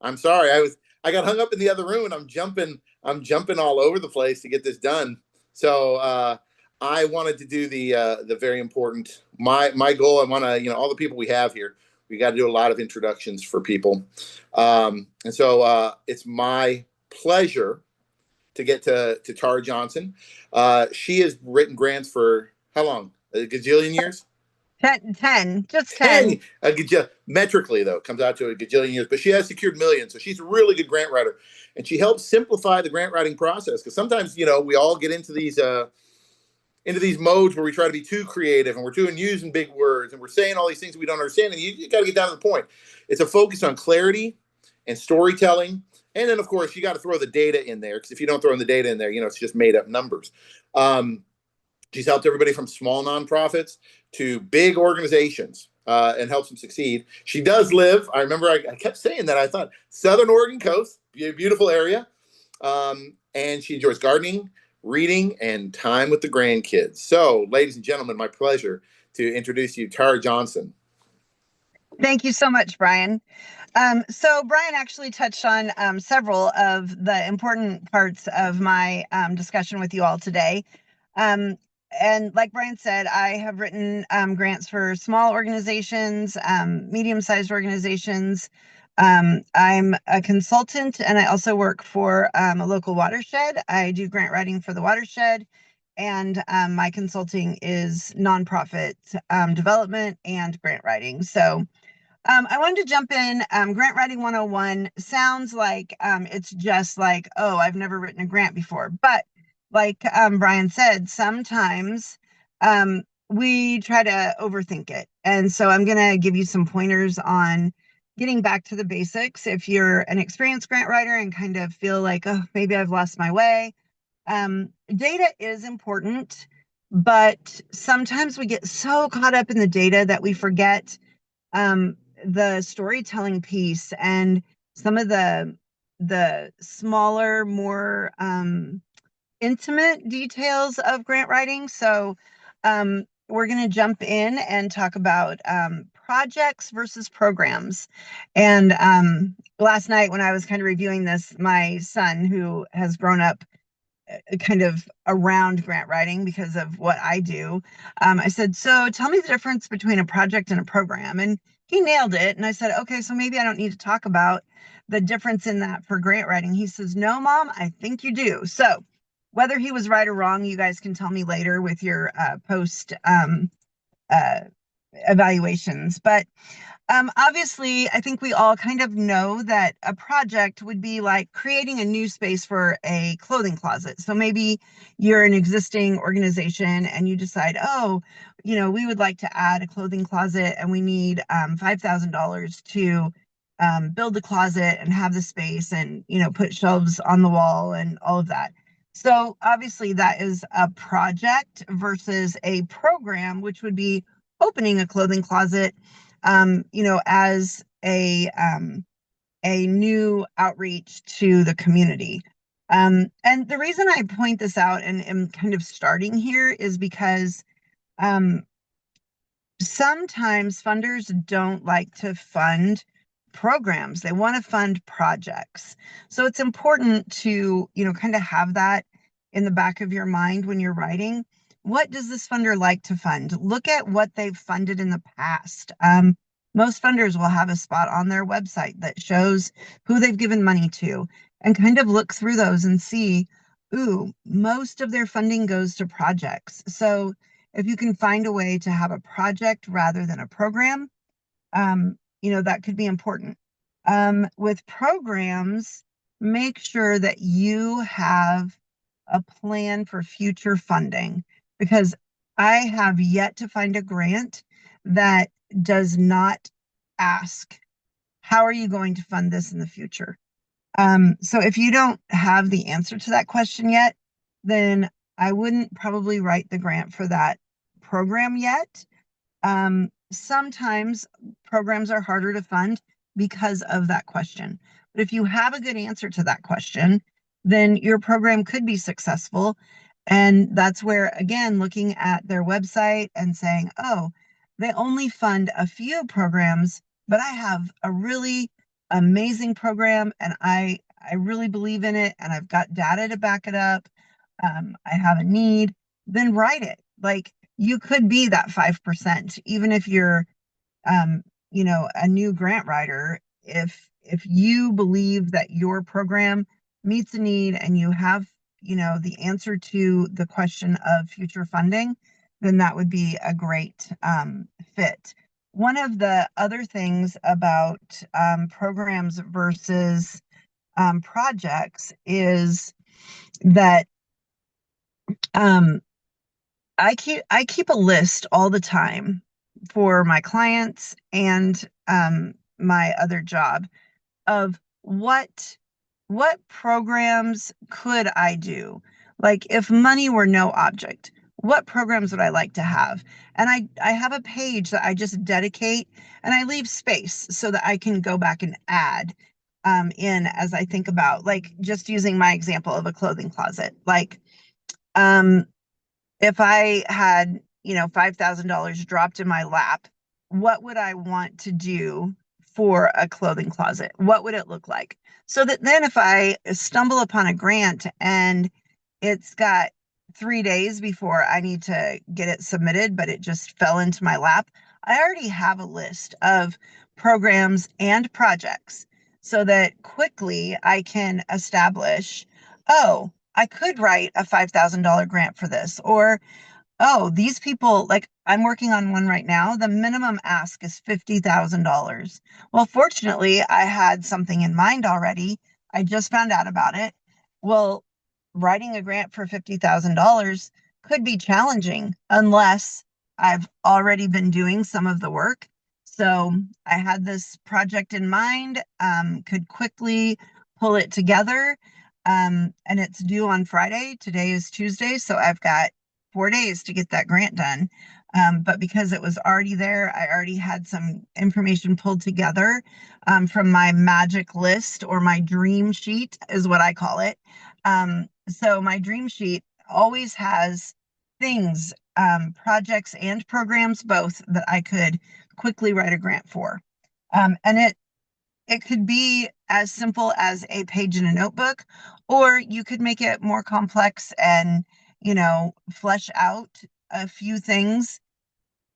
I'm sorry. I got hung up in the other room and I'm jumping all over the place to get this done. So I wanted to do the very important my goal. I want to, all the people we have here. We got to do a lot of introductions for people, and so it's my pleasure to get to Tara Johnson. She has written grants for how long? A gajillion years? 10, just 10. 10 metrically though comes out to a gajillion years, but she has secured millions, so she's a really good grant writer, and she helps simplify the grant writing process, because sometimes we all get into these modes where we try to be too creative and we're too using big words and we're saying all these things we don't understand, and you got to get down to the point. It's a focus on clarity and storytelling, and then of course you got to throw the data in there, because if you don't throw in the data in there, it's just made up numbers. She's helped everybody from small nonprofits to big organizations, and helps them succeed. She does live, I remember I kept saying that, I thought Southern Oregon coast, beautiful area. And she enjoys gardening, reading, and time with the grandkids. So, ladies and gentlemen, my pleasure to introduce you, Tara Johnson. Thank you so much, Brian. So Brian actually touched on several of the important parts of my discussion with you all today. And like Brian said, I have written grants for small organizations, medium-sized organizations. I'm a consultant, and I also work for a local watershed. I do grant writing for the watershed, and my consulting is nonprofit development and grant writing. So I wanted to jump in. Grant Writing 101 sounds like it's just like, oh, I've never written a grant before. But like Brian said, sometimes we try to overthink it. And so I'm going to give you some pointers on getting back to the basics. If you're an experienced grant writer and kind of feel like, oh, maybe I've lost my way, data is important. But sometimes we get so caught up in the data that we forget the storytelling piece and some of the smaller, more intimate details of grant writing. So we're going to jump in and talk about projects versus programs. And last night when I was kind of reviewing this, my son, who has grown up kind of around grant writing because of what I do. I said, so tell me the difference between a project and a program. And he nailed it. And I said, okay, so maybe I don't need to talk about the difference in that for grant writing. He says, no, Mom, I think you do. So whether he was right or wrong, you guys can tell me later with your post uh, evaluations. But obviously, I think we all kind of know that a project would be like creating a new space for a clothing closet. So maybe you're an existing organization and you decide, oh, we would like to add a clothing closet and we need $5,000 to build the closet and have the space and, put shelves on the wall and all of that. So obviously that is a project versus a program, which would be opening a clothing closet as a new outreach to the community. And the reason I point this out and am kind of starting here is because sometimes funders don't like to fund programs. They want to fund projects. So it's important to, kind of have that in the back of your mind when you're writing. What does this funder like to fund? Look at what they've funded in the past. Most funders will have a spot on their website that shows who they've given money to, and kind of look through those and see, ooh, most of their funding goes to projects. So if you can find a way to have a project rather than a program, that could be important. With programs, make sure that you have a plan for future funding, because I have yet to find a grant that does not ask, how are you going to fund this in the future? So if you don't have the answer to that question yet, then I wouldn't probably write the grant for that program yet. Sometimes programs are harder to fund because of that question. But if you have a good answer to that question, then your program could be successful. And that's where, again, looking at their website and saying, oh, they only fund a few programs, but I have a really amazing program and I really believe in it and I've got data to back it up, I have a need, then write it. Like you could be that 5%, even if you're um, a new grant writer. If you believe that your program meets a need and you have, the answer to the question of future funding, then that would be a great fit. One of the other things about programs versus projects is that um, I keep a list all the time for my clients and my other job of what programs could I do? Like if money were no object, what programs would I like to have? And I have a page that I just dedicate and I leave space so that I can go back and add in as I think about like just using my example of a clothing closet. Like um if I had, $5,000 dropped in my lap, what would I want to do for a clothing closet? What would it look like? So that then if I stumble upon a grant and it's got 3 days before I need to get it submitted, but it just fell into my lap, I already have a list of programs and projects so that quickly I can establish, oh, I could write a $5,000 grant for this, or oh, these people, like I'm working on one right now. The minimum ask is $50,000. Well, fortunately, I had something in mind already. I just found out about it. Well, writing a grant for $50,000 could be challenging unless I've already been doing some of the work. So I had this project in mind, could quickly pull it together. And it's due on Friday. Today is Tuesday. So I've got 4 days to get that grant done. But because it was already there, I already had some information pulled together from my magic list, or my dream sheet is what I call it. So my dream sheet always has things, projects and programs, both, that I could quickly write a grant for. And it could be as simple as a page in a notebook, or you could make it more complex and, flesh out a few things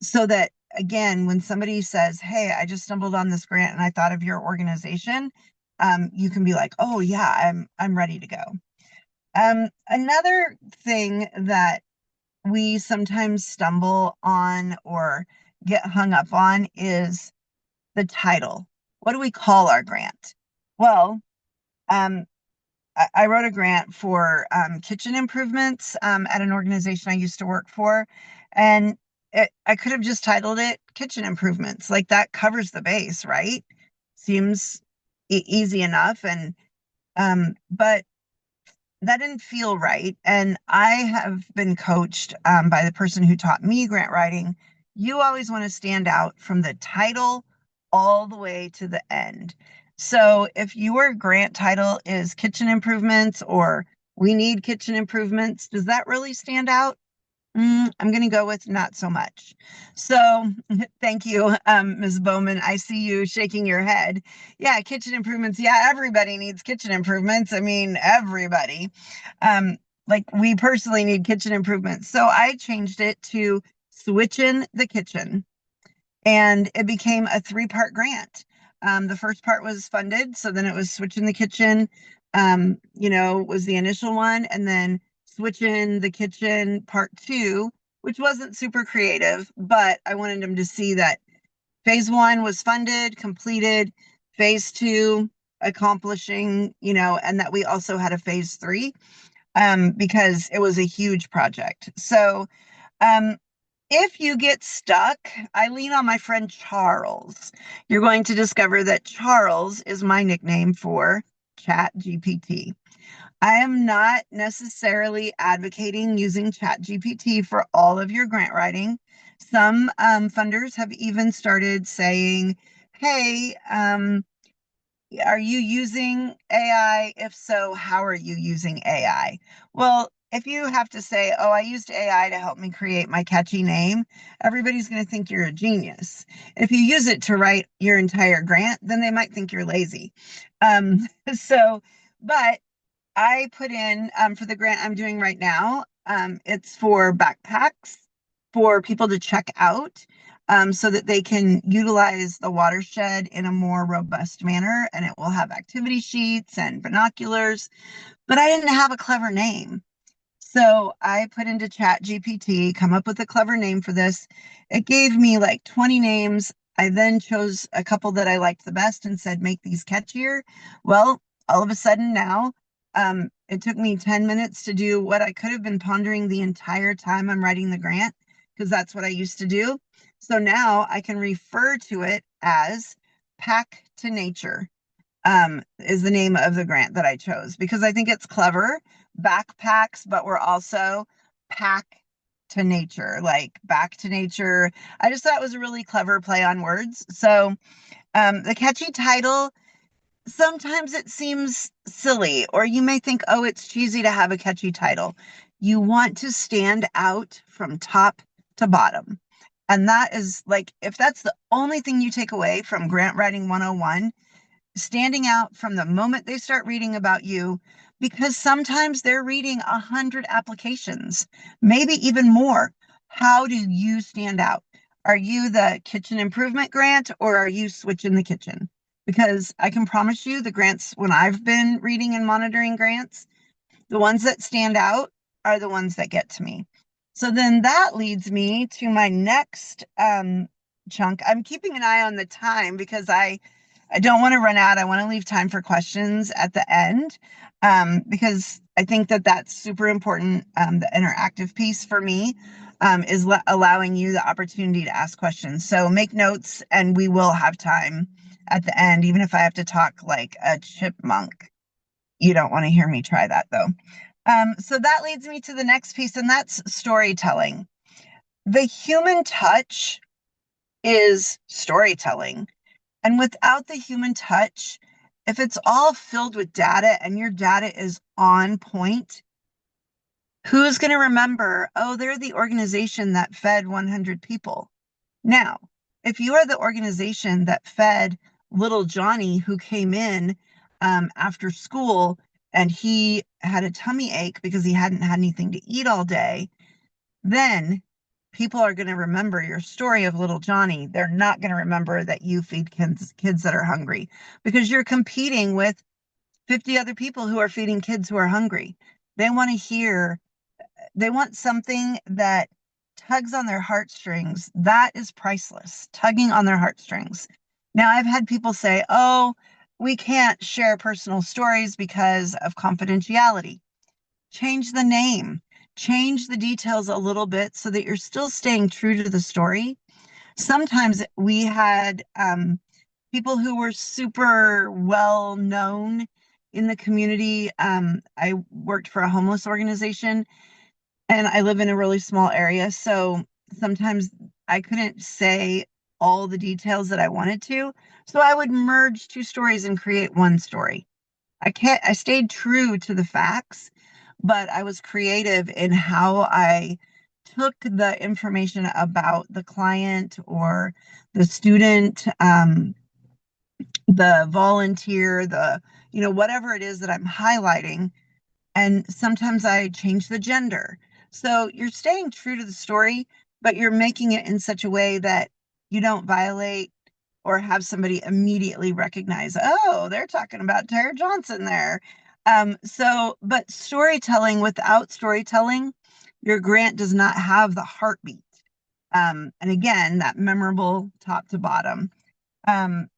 so that, again, when somebody says, hey, I just stumbled on this grant and I thought of your organization, you can be like, oh yeah, I'm ready to go. Another thing that we sometimes stumble on or get hung up on is the title. What do we call our grant? Well, um, I wrote a grant for kitchen improvements at an organization I used to work for. And I could have just titled it Kitchen Improvements. Like that covers the base, right? Seems easy enough. But that didn't feel right. And I have been coached by the person who taught me grant writing. You always want to stand out from the title all the way to the end. So if your grant title is kitchen improvements or we need kitchen improvements, does that really stand out? I'm going to go with not so much. So thank you, Ms. Bowman. I see you shaking your head. Yeah, kitchen improvements. Yeah, everybody needs kitchen improvements. I mean, everybody. Um, like we personally need kitchen improvements. So I changed it to Switchin' the Kitchen, and it became a three-part grant. The first part was funded, so then it was Switching the Kitchen, was the initial one, and then Switching the Kitchen Part Two, which wasn't super creative, but I wanted them to see that phase one was funded, completed, phase two accomplishing, and that we also had a phase three, because it was a huge project. So um, if you get stuck, I lean on my friend Charles. You're going to discover that Charles is my nickname for Chat GPT. I am not necessarily advocating using Chat GPT for all of your grant writing. Some funders have even started saying, hey, are you using AI? If so, how are you using AI? Well, if you have to say, oh, I used AI to help me create my catchy name, everybody's going to think you're a genius. If you use it to write your entire grant, then they might think you're lazy. Um, so, but I put in for the grant I'm doing right now, it's for backpacks for people to check out so that they can utilize the watershed in a more robust manner. And it will have activity sheets and binoculars. But I didn't have a clever name. So I put into Chat GPT, come up with a clever name for this. It gave me like 20 names. I then chose a couple that I liked the best and said, make these catchier. Well, all of a sudden now, it took me 10 minutes to do what I could have been pondering the entire time I'm writing the grant, because that's what I used to do. So now I can refer to it as Pack to Nature is the name of the grant that I chose because I think it's clever. Backpacks, but we're also pack to nature, like back to nature. I just thought it was a really clever play on words. So the catchy title, sometimes it seems silly, or you may think, oh, it's cheesy to have a catchy title. You want to stand out from top to bottom. And that is like, if that's the only thing you take away from Grant Writing 101, standing out from the moment they start reading about you, because sometimes they're reading 100 applications, maybe even more. How do you stand out? Are you the kitchen improvement grant or are you switching the kitchen? Because I can promise you the grants, when I've been reading and monitoring grants, the ones that stand out are the ones that get to me. So then that leads me to my next chunk. I'm keeping an eye on the time because I don't want to run out. I want to leave time for questions at the end because I think that that's super important. The interactive piece for me is allowing you the opportunity to ask questions. So make notes and we will have time at the end, even if I have to talk like a chipmunk. You don't want to hear me try that though. So that leads me to the next piece, and that's storytelling. The human touch is storytelling. And without the human touch, if it's all filled with data and your data is on point, who's going to remember, oh, they're the organization that fed 100 people? Now, if you are the organization that fed little Johnny who came in after school and he had a tummy ache because he hadn't had anything to eat all day, then people are going to remember your story of little Johnny. They're not going to remember that you feed kids that are hungry because you're competing with 50 other people who are feeding kids who are hungry. They want to hear, they want something that tugs on their heartstrings. That is priceless, tugging on their heartstrings. Now, I've had people say, oh, we can't share personal stories because of confidentiality. Change the name, change the details a little bit so that you're still staying true to the story. Sometimes we had people who were super well known in the community. I worked for a homeless organization and I live in a really small area. So sometimes I couldn't say all the details that I wanted to. So I would merge two stories and create one story. I stayed true to the facts, but I was creative in how I took the information about the client or the student, the volunteer, whatever it is that I'm highlighting. And sometimes I change the gender. So you're staying true to the story, but you're making it in such a way that you don't violate or have somebody immediately recognize, oh, they're talking about Tara Johnson there. But storytelling, without storytelling, your grant does not have the heartbeat. And again, that memorable top to bottom. Um,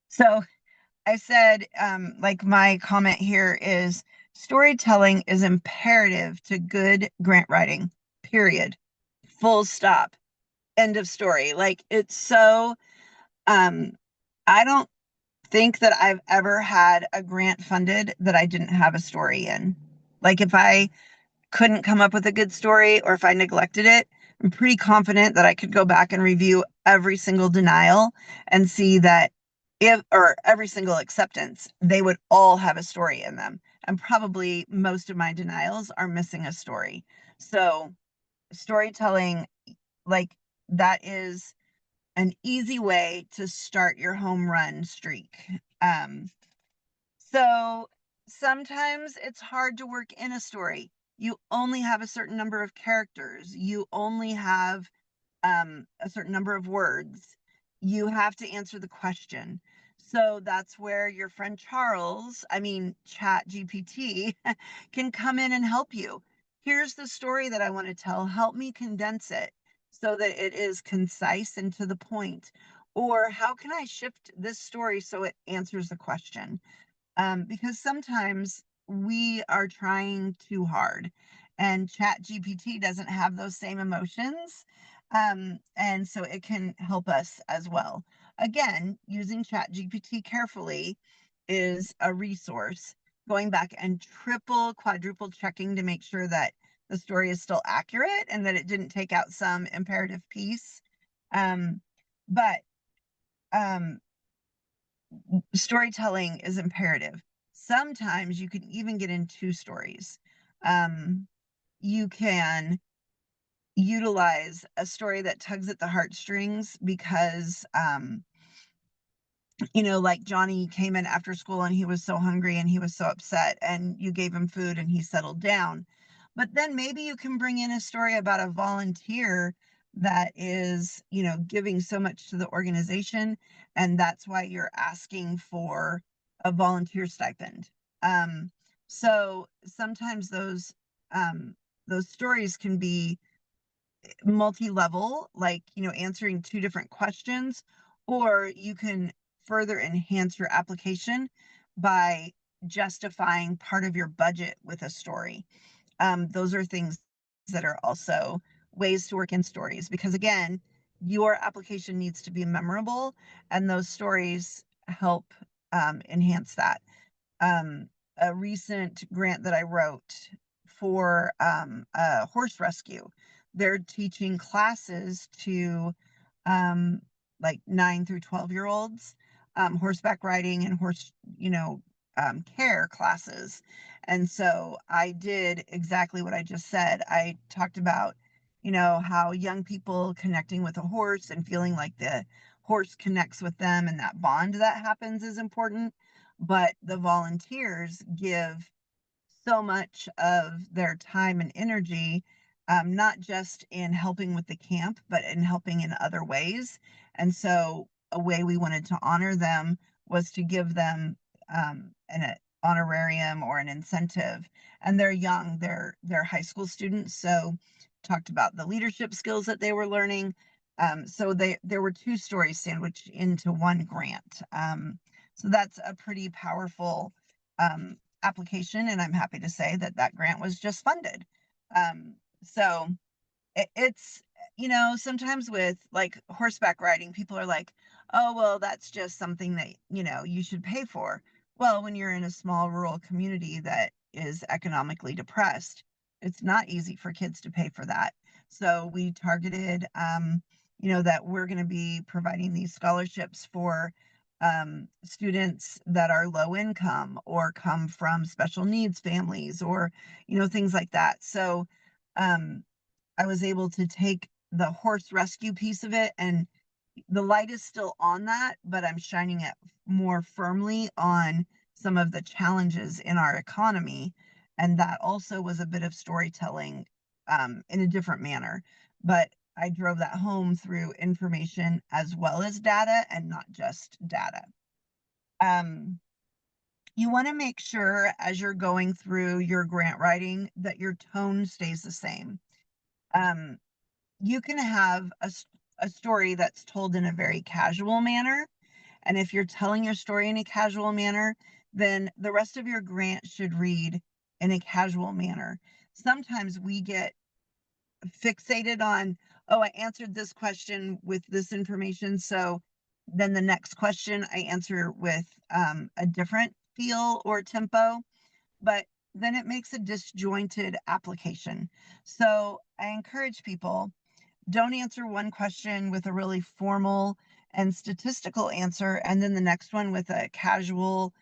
so I said, like my comment here is storytelling is imperative to good grant writing, period. Full stop. End of story. Like it's so, um, I don't think that I've ever had a grant funded that I didn't have a story in. Like if I couldn't come up with a good story or if I neglected it, I'm pretty confident that I could go back and review every single denial and see that if, or every single acceptance, they would all have a story in them. and probably most of my denials are missing a story. So storytelling, like, that is an easy way to start your home run streak. Um, so sometimes it's hard to work in a story. You only have a certain number of characters. You only have a certain number of words. You have to answer the question. So that's where your friend Charles, I mean, Chat GPT, can come in and help you. Here's the story that I want to tell. Help me condense it so that it is concise and to the point. Or how can I shift this story so it answers the question? Because sometimes we are trying too hard, and Chat GPT doesn't have those same emotions. And so it can help us as well. Again, using Chat GPT carefully is a resource. Going back and triple, quadruple checking to make sure that the story is still accurate and that it didn't take out some imperative piece. Um, but um, Storytelling is imperative. Sometimes you can even get in two stories. Um, you can utilize a story that tugs at the heartstrings because like Johnny came in after school and he was so hungry and he was so upset, and you gave him food and he settled down. But then maybe you can bring in a story about a volunteer that is, giving so much to the organization, and that's why you're asking for a volunteer stipend. Um, so sometimes those stories can be multi-level, like, answering two different questions, or you can further enhance your application by justifying part of your budget with a story. Those are things that are also ways to work in stories, because again, your application needs to be memorable, and those stories help enhance that. um, a recent grant that I wrote for a horse rescue. They're teaching classes to um, like 9 through 12-year-olds, horseback riding and care classes. And so I did exactly what I just said. I talked about, how young people connecting with a horse and feeling like the horse connects with them, and that bond that happens is important. But the volunteers give so much of their time and energy, not just in helping with the camp, but in helping in other ways. And so, a way we wanted to honor them was to give them an honorarium or an incentive. And they're young; they're high school students. So, talked about the leadership skills that they were learning. So there were two stories sandwiched into one grant. So that's a pretty powerful application, and I'm happy to say that that grant was just funded. So it's, sometimes with like horseback riding, people are like, oh, well, that's just something that, you should pay for. Well, when you're in a small rural community that is economically depressed, it's not easy for kids to pay for that. So we targeted, that we're going to be providing these scholarships for students that are low income or come from special needs families, or, things like that. So, um, I was able to take the horse rescue piece of it, and the light is still on that, but I'm shining it more firmly on some of the challenges in our economy. And that also was a bit of storytelling in a different manner. But I drove that home through information as well as data, and not just data. Um, you want to make sure as you're going through your grant writing that your tone stays the same. Um, you can have a story that's told in a very casual manner. And if you're telling your story in a casual manner, then the rest of your grant should read in a casual manner. Sometimes we get fixated on, oh, I answered this question with this information, so then the next question I answer with a different feel or tempo, but then it makes a disjointed application. So I encourage people, don't answer one question with a really formal and statistical answer, and then the next one with a casual,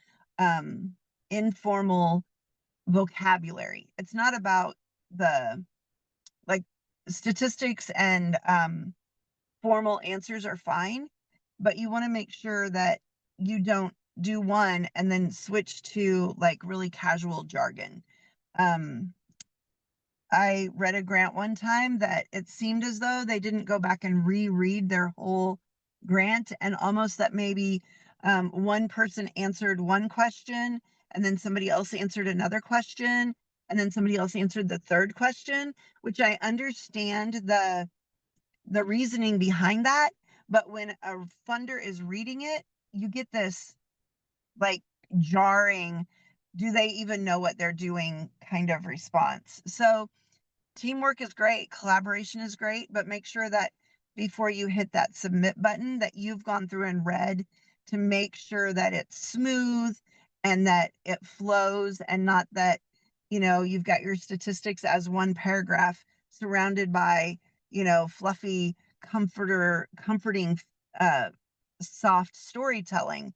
informal vocabulary. It's not about the, like, statistics and formal answers are fine, but you want to make sure that you don't do one and then switch to like really casual jargon. Um, I read a grant one time that it seemed as though they didn't go back and reread their whole grant, and almost that maybe one person answered one question and then somebody else answered another question and then somebody else answered the third question, which I understand the reasoning behind that. But when a funder is reading it, you get this like jarring, do they even know what they're doing kind of response. So teamwork is great, collaboration is great, but make sure that before you hit that submit button that you've gone through and read to make sure that it's smooth and that it flows, and not that, you've got your statistics as one paragraph surrounded by, fluffy comforting uh soft storytelling.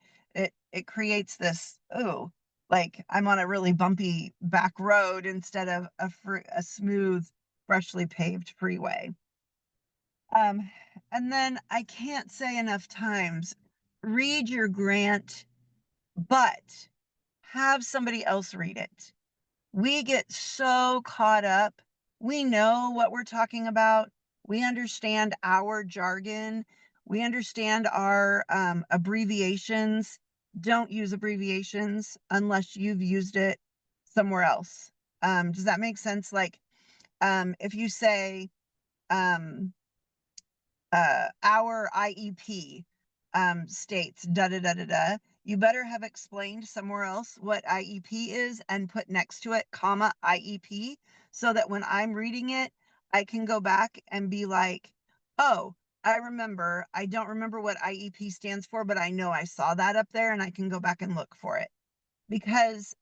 It creates this, oh, like I'm on a really bumpy back road instead of a smooth, freshly paved freeway. Um, and then I can't say enough times, read your grant, but have somebody else read it. We get so caught up. We know what we're talking about. We understand our jargon. We understand our abbreviations. Don't use abbreviations unless you've used it somewhere else. Does that make sense? Like, if you say, um, our IEP states da da da da da, you better have explained somewhere else what IEP is and put next to it, comma, IEP, so that when I'm reading it, I can go back and be like, oh, I remember. I don't remember what IEP stands for, but I know I saw that up there and I can go back and look for it. Because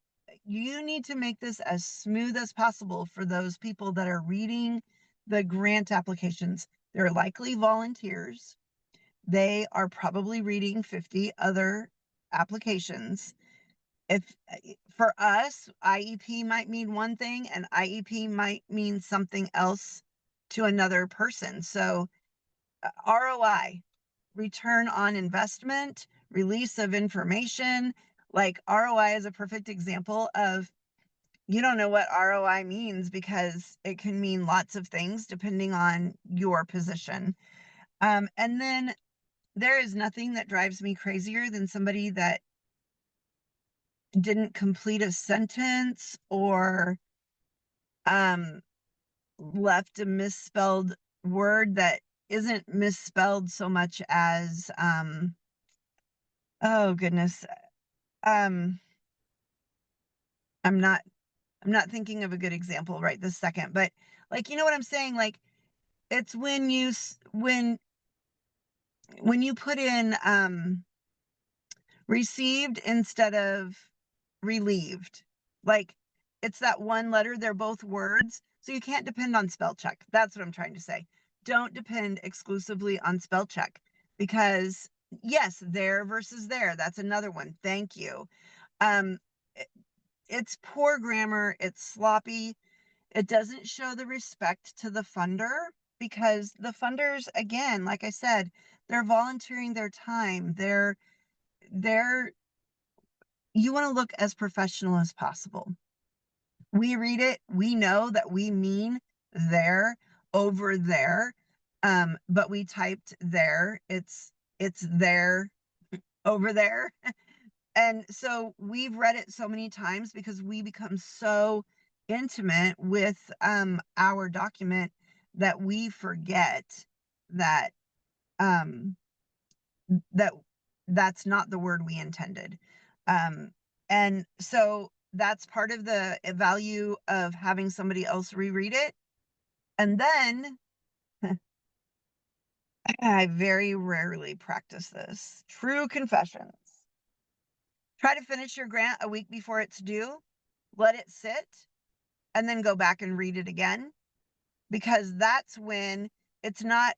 you need to make this as smooth as possible for those people that are reading the grant applications. They're likely volunteers. They are probably reading 50 other applications. If for us, IEP might mean one thing and IEP might mean something else to another person. So, ROI, return on investment, release of information. Like ROI is a perfect example of, you don't know what ROI means because it can mean lots of things depending on your position. And then there is nothing that drives me crazier than somebody that didn't complete a sentence or um, left a misspelled word that isn't misspelled so much as, oh goodness, um, I'm not I'm not thinking of a good example right this second, but like, you know what I'm saying? Like, it's when when you put in received instead of relieved. Like, it's that one letter, they're both words. So you can't depend on spell check. That's what I'm trying to say. Don't depend exclusively on spell check because, yes, there versus there. That's another one. Thank you. Um, it- it's poor grammar. It's sloppy. It doesn't show the respect to the funder because the funders, again, like I said, they're volunteering their time. They're you want to look as professional as possible. We read it, we know that we mean there, over there, but we typed there. It's there, over there. And so we've read it so many times because we become so intimate with our document that we forget that um, that that's not the word we intended. Um, and so that's part of the value of having somebody else reread it. And then I very rarely practice this. True confessions. Try to finish your grant a week before it's due. Let it sit and then go back and read it again, because that's when it's not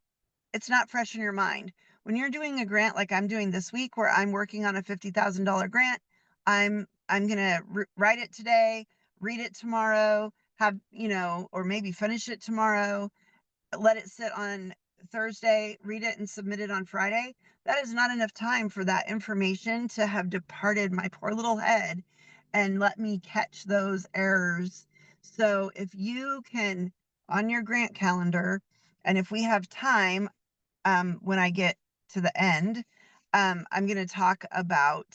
it's not fresh in your mind. When you're doing a grant like I'm doing this week, where I'm working on a $50,000 grant, I'm going to write it today, read it tomorrow, or maybe finish it tomorrow, let it sit on Thursday, read it and submit it on Friday. That is not enough time for that information to have departed my poor little head and let me catch those errors. So if you can, on your grant calendar, and if we have time, when I get to the end, I'm going to talk about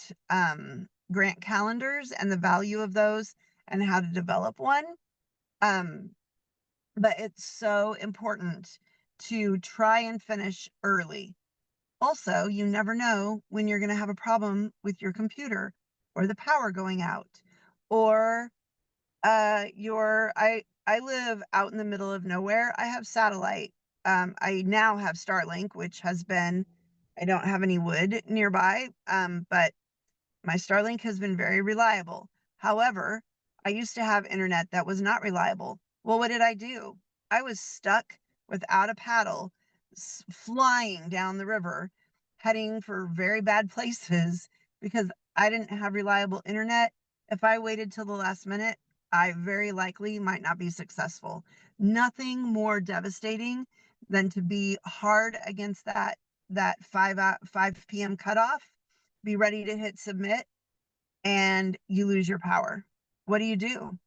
grant calendars and the value of those and how to develop one. Um, but it's so important to try and finish early. Also, you never know when you're going to have a problem with your computer or the power going out or I live out in the middle of nowhere. I have satellite. I now have Starlink, which has been, I don't have any wood nearby, but my Starlink has been very reliable. However, I used to have internet that was not reliable. Well, what did I do? I was stuck without a paddle, flying down the river, heading for very bad places because I didn't have reliable internet. If I waited till the last minute, I very likely might not be successful. Nothing more devastating than to be hard against that 5 p.m. cutoff, be ready to hit submit, and you lose your power. What do you do?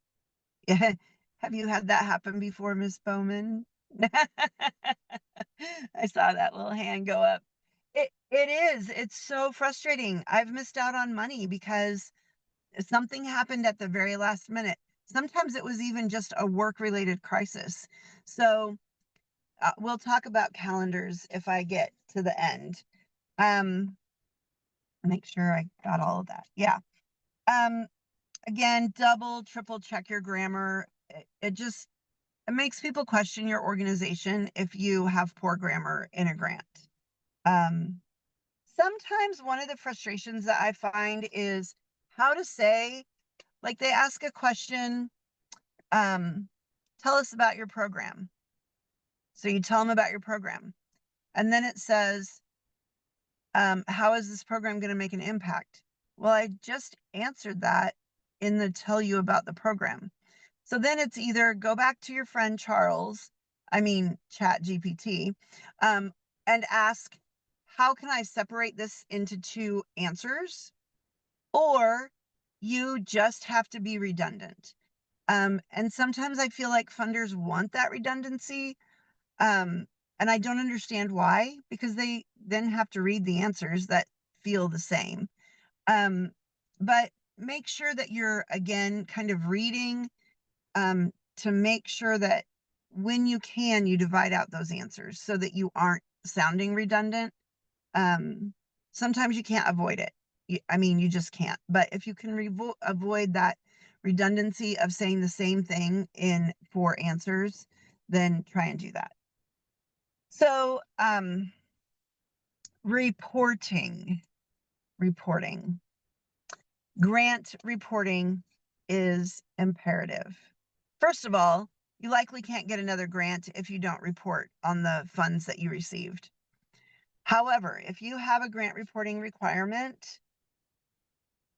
Have you had that happen before, Miss Bowman? I saw that little hand go up. It is. It's so frustrating. I've missed out on money because something happened at the very last minute. Sometimes it was even just a work-related crisis. So we'll talk about calendars if I get to the end. Make sure I got all of that. Yeah. Um, Again, double, triple check your grammar. It makes people question your organization if you have poor grammar in a grant. Um, Sometimes one of the frustrations that I find is how to say, like they ask a question, um, tell us about your program. So you tell them about your program. And then it says, how is this program going to make an impact? Well, I just answered that in the tell you about the program. So then it's either go back to your friend Charles, I mean, Chat GPT, and ask, how can I separate this into two answers? Or you just have to be redundant. And sometimes I feel like funders want that redundancy. Um, and I don't understand why, because they then have to read the answers that feel the same. Um, but make sure that you're, again, kind of reading, to make sure that when you can, you divide out those answers so that you aren't sounding redundant. Um, Sometimes you can't avoid it. I mean, you just can't. But if you can avoid that redundancy of saying the same thing in four answers, then try and do that. So, reporting. Grant reporting is imperative. First of all, you likely can't get another grant if you don't report on the funds that you received. However, if you have a grant reporting requirement,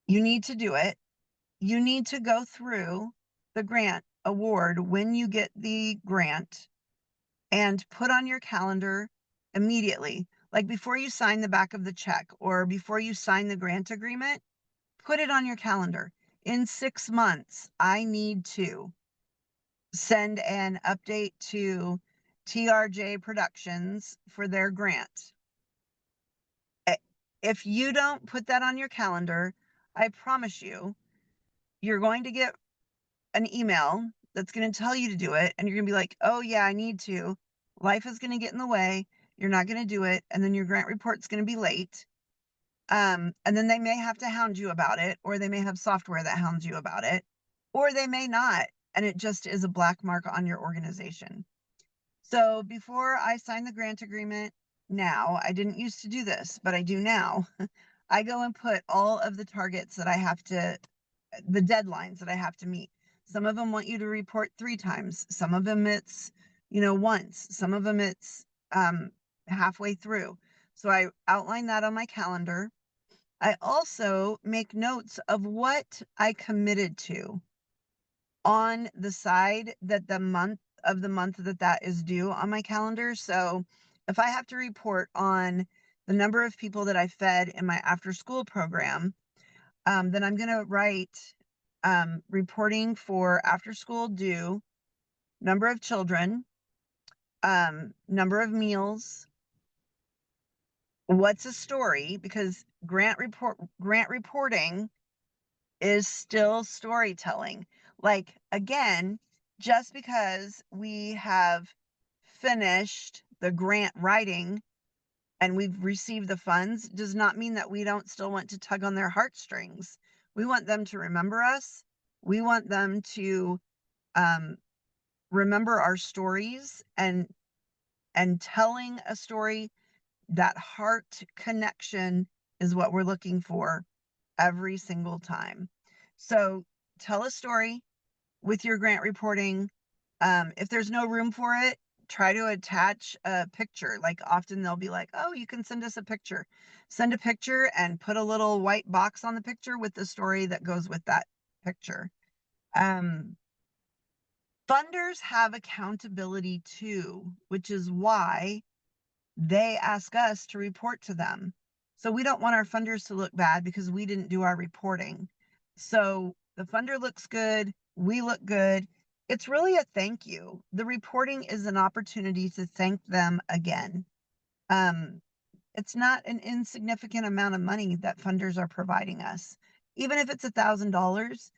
you need to do it. You need to go through the grant award when you get the grant and put on your calendar immediately, like before you sign the back of the check or before you sign the grant agreement, put it on your calendar. In 6 months, I need to send an update to TRJ Productions for their grant. If you don't put that on your calendar, I promise you, you're going to get an email that's going to tell you to do it. And you're going to be like, oh, yeah, I need to. Life is going to get in the way. You're not going to do it. And then your grant report's going to be late. And then they may have to hound you about it, or they may have software that hounds you about it, or they may not. And it just is a black mark on your organization. So before I sign the grant agreement now, I didn't used to do this, but I do now. I go and put all of the targets that I have to, the deadlines that I have to meet. Some of them want you to report 3 times. Some of them it's, once. Some of them it's halfway through. So I outline that on my calendar. I also make notes of what I committed to. on the side that the month that is due on my calendar. So if I have to report on the number of people that I fed in my after school program, then I'm going to write reporting for after school due, number of children, number of meals, what's a story, because grant reporting is still storytelling. Like, again, just because we have finished the grant writing and we've received the funds does not mean that we don't still want to tug on their heartstrings. We want them to remember us. We want them to um, remember our stories, and telling a story, that heart connection is what we're looking for every single time. So tell a story with your grant reporting. If there's no room for it, try to attach a picture. Like, often they'll be like, oh, you can send us a picture. Send a picture and put a little white box on the picture with the story that goes with that picture. Um, Funders have accountability too, which is why they ask us to report to them. So we don't want our funders to look bad because we didn't do our reporting. So the funder looks good, we look good. It's really a thank you. The reporting is an opportunity to thank them again. Um, it's not an insignificant amount of money that funders are providing us. Even if it's $1,000,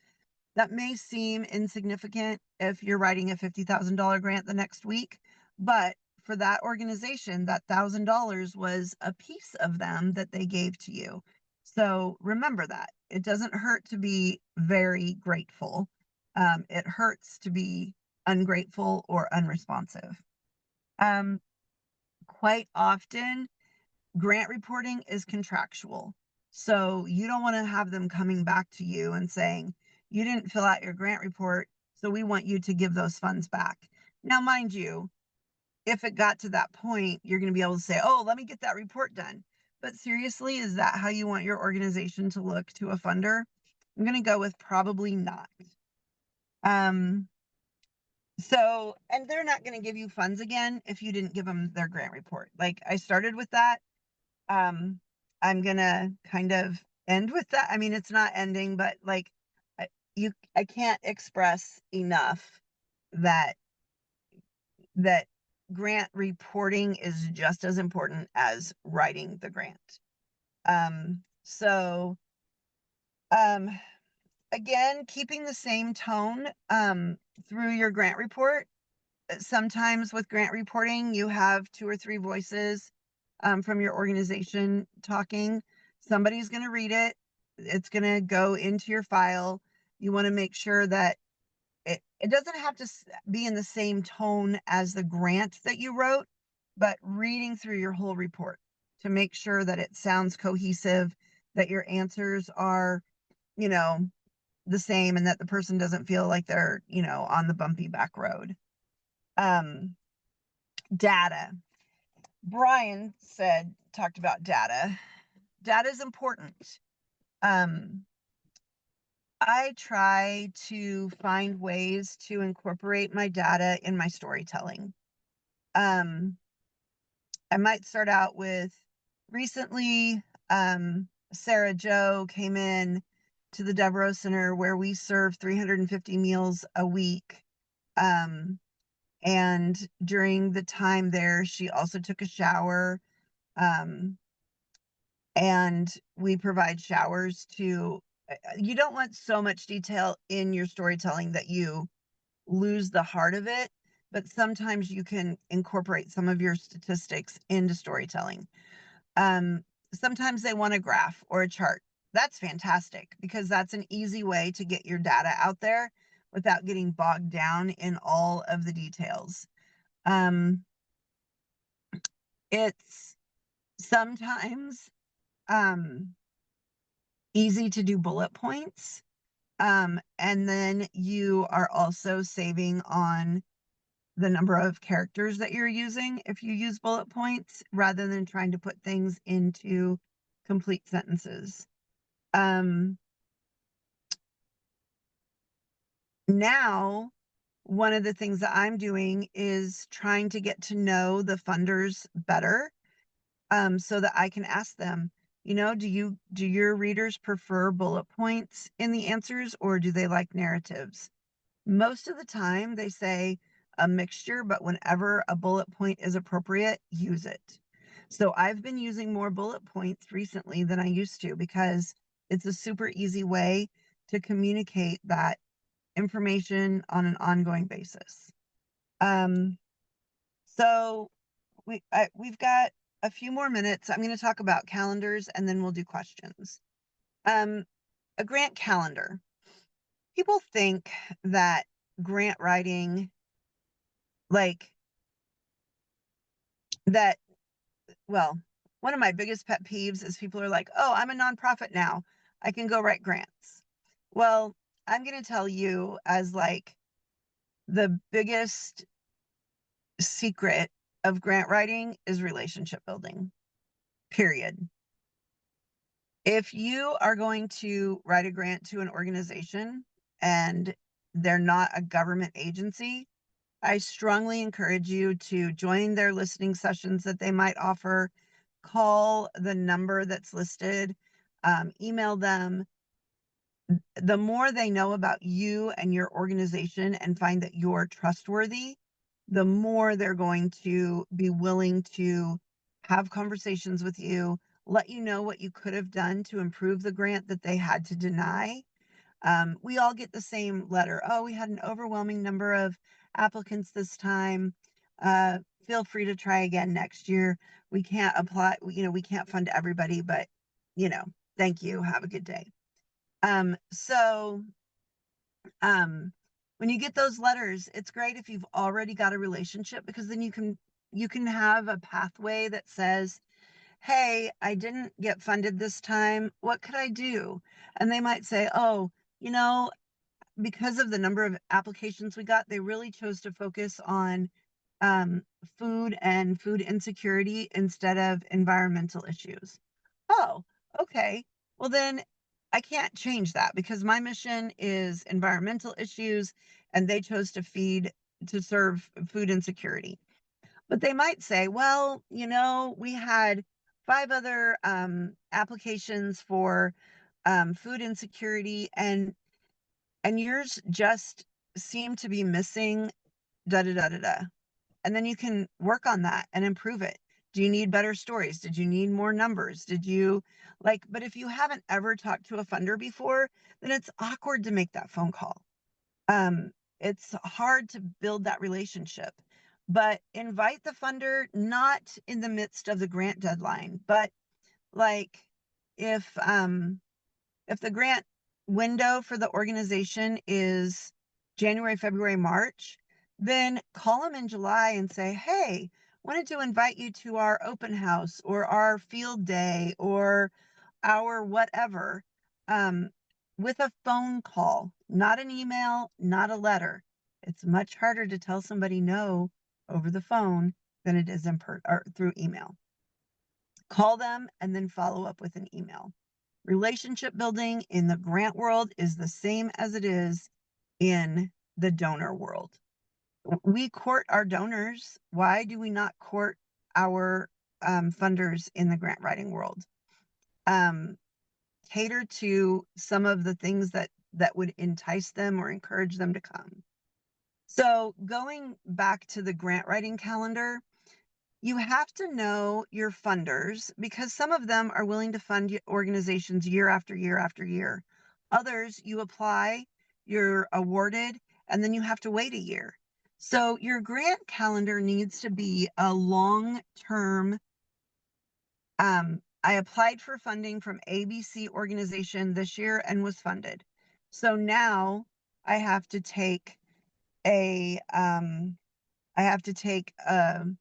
that may seem insignificant if you're writing a $50,000 grant the next week, but for that organization, that $1,000 was a piece of them that they gave to you. So remember that. It doesn't hurt to be very grateful. It hurts to be ungrateful or unresponsive. Um, Quite often, grant reporting is contractual. So you don't want to have them coming back to you and saying, you didn't fill out your grant report, so we want you to give those funds back. Now, mind you, if it got to that point, you're going to be able to say, oh, let me get that report done. But seriously, is that how you want your organization to look to a funder? I'm going to go with probably not. So, and they're not going to give you funds again if you didn't give them their grant report. Like, I started with that. I'm gonna kind of end with that. I mean, it's not ending, but like, I can't express enough that that grant reporting is just as important as writing the grant. So um, again, keeping the same tone through your grant report. Sometimes with grant reporting, you have 2 or 3 voices from your organization talking. Somebody's going to read it. It's going to go into your file. You want to make sure that it doesn't have to be in the same tone as the grant that you wrote, but reading through your whole report to make sure that it sounds cohesive, that your answers are, you know, the same, and that the person doesn't feel like they're, on the bumpy back road. Data. Brian talked about data. Data is important. I try to find ways to incorporate my data in my storytelling. I might start out with, recently, Sarah Joe came in to the Devereaux Center where we serve 350 meals a week. And during the time there, she also took a shower. And we provide showers to, you don't want so much detail in your storytelling that you lose the heart of it, but sometimes you can incorporate some of your statistics into storytelling. Sometimes they want a graph or a chart. That's fantastic because that's an easy way to get your data out there without getting bogged down in all of the details. It's sometimes easy to do bullet points. And then you are also saving on the number of characters that you're using if you use bullet points rather than trying to put things into complete sentences. Now, one of the things that I'm doing is trying to get to know the funders better, so that I can ask them, do your readers prefer bullet points in the answers, or do they like narratives? Most of the time they say a mixture, but whenever a bullet point is appropriate, use it. So I've been using more bullet points recently than I used to, because it's a super easy way to communicate that information on an ongoing basis. Um, so we've got a few more minutes. I'm going to talk about calendars and then we'll do questions. Um, a grant calendar. People think that grant writing, like that, well, one of my biggest pet peeves is people are like, oh, I'm a nonprofit now, I can go write grants. Well, I'm going to tell you, as like the biggest secret of grant writing is relationship building, period. If you are going to write a grant to an organization and they're not a government agency, I strongly encourage you to join their listening sessions that they might offer, call the number that's listed, email them. The more they know about you and your organization and find that you're trustworthy, the more they're going to be willing to have conversations with you, let you know what you could have done to improve the grant that they had to deny. We all get the same letter. Oh, we had an overwhelming number of applicants this time. Feel free to try again next year. We can't apply, we can't fund everybody, but, you know, thank you. Have a good day. So when you get those letters, it's great if you've already got a relationship, because then you can have a pathway that says, hey, I didn't get funded this time. What could I do? And they might say, oh, you know, because of the number of applications we got, they really chose to focus on food and food insecurity instead of environmental issues. Oh, okay. Well, then I can't change that, because my mission is environmental issues and they chose to serve food insecurity. But they might say, well, we had five other applications for food insecurity, and yours just seem to be missing da da da da da. And then you can work on that and improve it. Do you need better stories? Did you need more numbers? Did you but if you haven't ever talked to a funder before, then it's awkward to make that phone call. It's hard to build that relationship. But invite the funder not in the midst of the grant deadline, but like if if the grant window for the organization is January, February, March, then call them in July and say, hey, wanted to invite you to our open house or our field day or our whatever, um, with a phone call, not an email, not a letter. It's much harder to tell somebody no over the phone than it is or through email. Call them and then follow up with an email. Relationship building in the grant world is the same as it is in the donor world. We court our donors. Why do we not court our funders in the grant writing world? Cater to some of the things that would entice them or encourage them to come. So going back to the grant writing calendar, you have to know your funders, because some of them are willing to fund organizations year after year after year. Others, you apply, you're awarded, and then you have to wait a year. So your grant calendar needs to be a long-term. I applied for funding from ABC organization this year and was funded. So now I have to take a I have to take a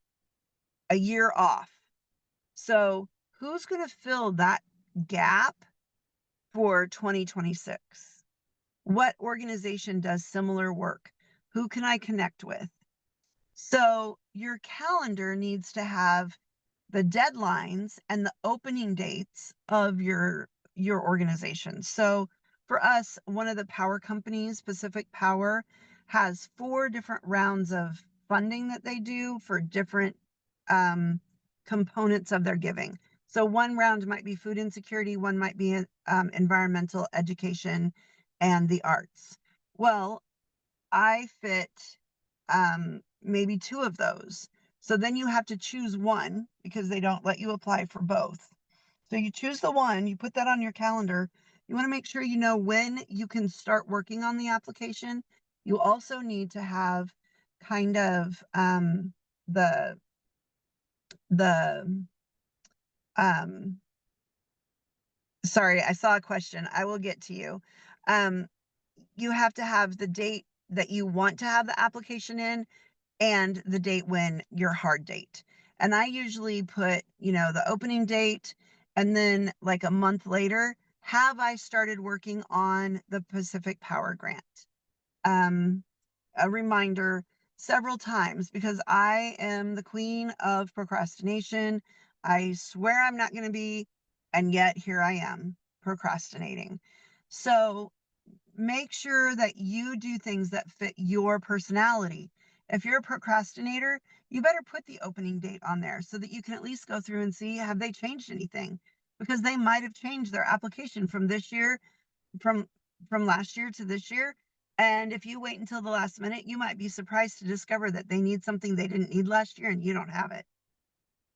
year off. So who's going to fill that gap for 2026? What organization does similar work? Who can I connect with? So your calendar needs to have the deadlines and the opening dates of your organization. So For us, one of the power companies, Pacific Power, has 4 different rounds of funding that they do for different components of their giving. So one round might be food insecurity, one might be environmental education and the arts. Well, I fit maybe 2 of those. So then you have to choose one because they don't let you apply for both. So you choose the one, you put that on your calendar. You want to make sure you know when you can start working on the application. You also need to have kind of the the um sorry, I saw a question. I will get to you. Um you have to have the date that you want to have the application in and the date when your hard date. And I usually put, the opening date and then like a month later, have I started working on the Pacific Power Grant? Um, a reminder several times because I am the queen of procrastination. I swear I'm not going to be, and yet here I am procrastinating. So make sure that you do things that fit your personality. If you're a procrastinator, you better put the opening date on there so that you can at least go through and see, have they changed anything? Because they might have changed their application from this year, from last year to this year. And if you wait until the last minute, you might be surprised to discover that they need something they didn't need last year and you don't have it.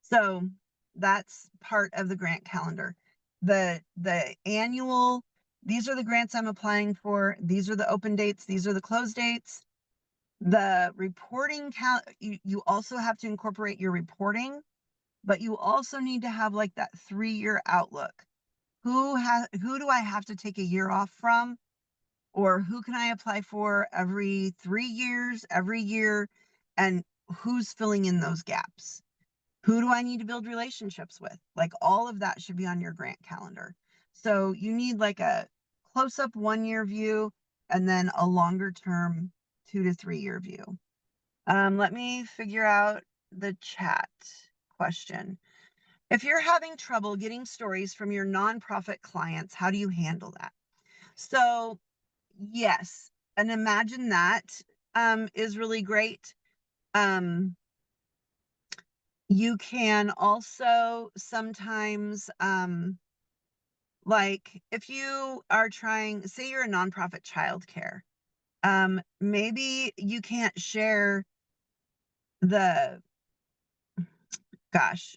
So that's part of the grant calendar. The annual, these are the grants I'm applying for. These are the open dates. These are the close dates. The reporting you also have to incorporate your reporting, but you also need to have like that 3-year outlook. Who do I have to take a year off from? Or who can I apply for every 3 years, every year? And who's filling in those gaps? Who do I need to build relationships with? Like all of that should be on your grant calendar. So you need like a close up 1-year view and then a longer term 2 to 3-year view. Let me figure out the chat question. If you're having trouble getting stories from your nonprofit clients, how do you handle that? So yes, and imagine that is really great. You can also sometimes, like if you are trying, say you're a nonprofit childcare, maybe you can't share the, gosh,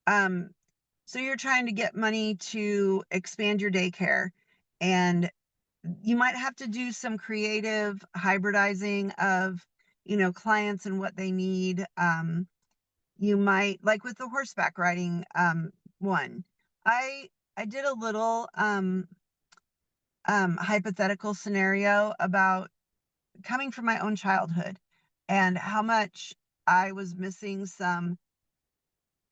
um, so you're trying to get money to expand your daycare and you might have to do some creative hybridizing of, clients and what they need. You might like with the horseback riding one. I I did a little hypothetical scenario about coming from my own childhood and how much I was missing some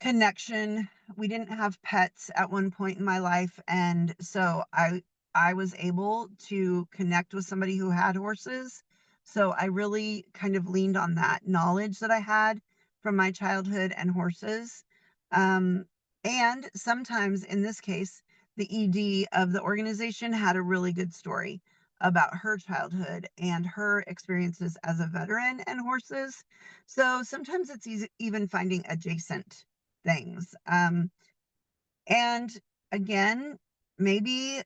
connection. We didn't have pets at one point in my life, and so I was able to connect with somebody who had horses. So I really kind of leaned on that knowledge that I had from my childhood and horses. Um, and sometimes in this case, the ED of the organization had a really good story about her childhood and her experiences as a veteran and horses. So sometimes it's easy even finding adjacent things. And again, maybe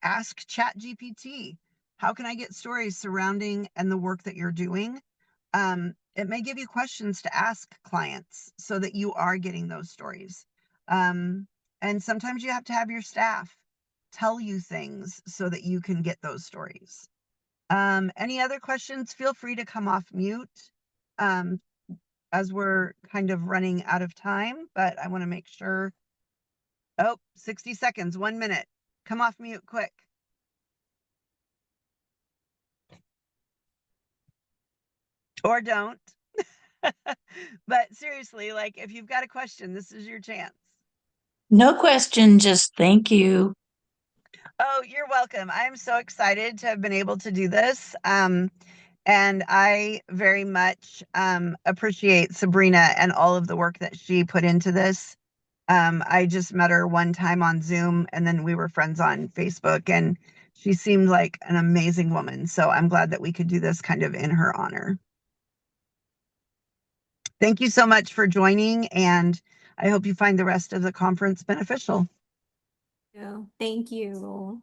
ask ChatGPT, how can I get stories surrounding and the work that you're doing? It may give you questions to ask clients so that you are getting those stories. And sometimes you have to have your staff tell you things so that you can get those stories. Any other questions? Feel free to come off mute. Um, as we're kind of running out of time, but I want to make sure. Oh, 60 seconds, 1 minute. Come off mute quick. Or don't. But seriously, like if you've got a question, this is your chance. No question, just thank you. Oh, you're welcome. I'm so excited to have been able to do this. And I very much appreciate Sabrina and all of the work that she put into this. I just met her one time on Zoom, and then we were friends on Facebook, and she seemed like an amazing woman. So I'm glad that we could do this kind of in her honor. Thank you so much for joining, and I hope you find the rest of the conference beneficial. Yeah, thank you.